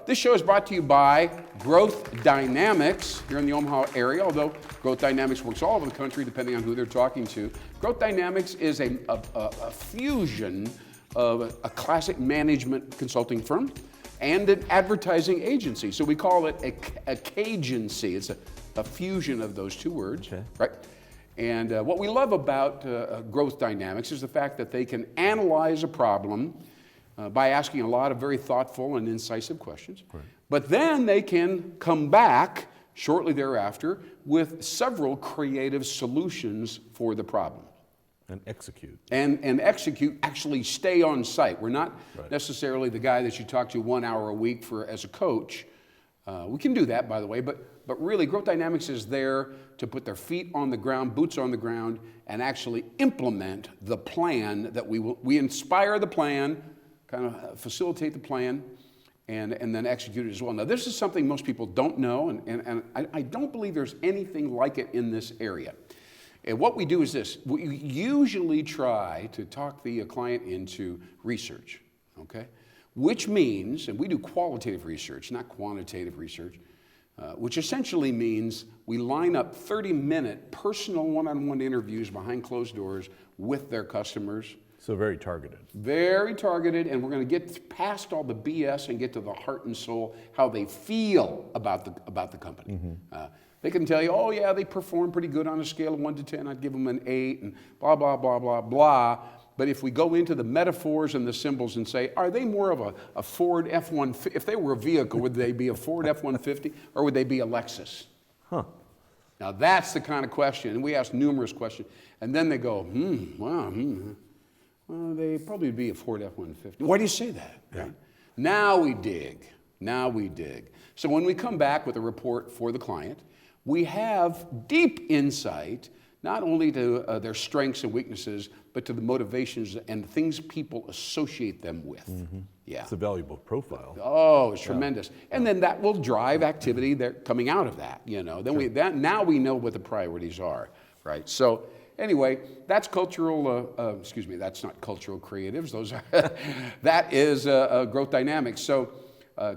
this show is brought to you by Growth Dynamix here in the Omaha area, although Growth Dynamix works all over the country depending on who they're talking to. Growth Dynamix is a fusion of a classic management consulting firm and an advertising agency. So we call it a Cagency. It's a fusion of those two words, right? And what we love about Growth Dynamix is the fact that they can analyze a problem by asking a lot of very thoughtful and incisive questions. Right. But then they can come back shortly thereafter with several creative solutions for the problem. And execute. And execute, actually stay on site. We're not necessarily the guy that you talk to 1 hour a week as a coach. We can do that, by the way, but really Growth Dynamix is there to put their feet on the ground, boots on the ground, and actually implement the plan that we inspire the plan, kind of facilitate the plan, and then execute it as well. Now, this is something most people don't know, and I don't believe there's anything like it in this area. And what we do is this. We usually try to talk the client into research, okay? Which means, and we do qualitative research, not quantitative research, which essentially means we line up 30-minute personal one-on-one interviews behind closed doors with their customers. So very targeted. Very targeted, and we're going to get past all the BS and get to the heart and soul, how they feel about the company. Mm-hmm. They can tell you, oh yeah, they perform pretty good on a scale of 1 to 10. I'd give them an 8, and blah, blah, blah, blah, blah. But if we go into the metaphors and the symbols and say, are they more of a Ford F-150? If they were a vehicle, would they be a Ford F-150 or would they be a Lexus? Huh. Now that's the kind of question, and we ask numerous questions, and then they go, well, they probably be a Ford F-150. Why do you say that? Yeah. Right? Now we dig. So when we come back with a report for the client, we have deep insight, not only to their strengths and weaknesses, but to the motivations and the things people associate them with. Mm-hmm. Yeah. It's a valuable profile. Oh, it's tremendous. And then that will drive activity coming out of that, you know. Then now we know what the priorities are, right? So anyway, that's cultural, that's not cultural creatives. Those are, that is Growth Dynamix. So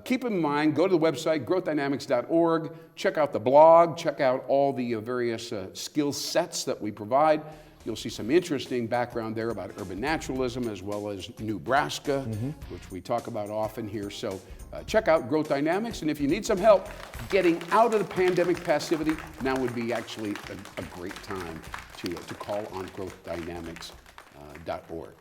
keep in mind, go to the website, growthdynamix.org, check out the blog, check out all the various skill sets that we provide. You'll see some interesting background there about urban naturalism as well as Nebraska, which we talk about often here. So check out Growth Dynamix, and if you need some help getting out of the pandemic passivity, now would be actually a great time to call on growthdynamix.org.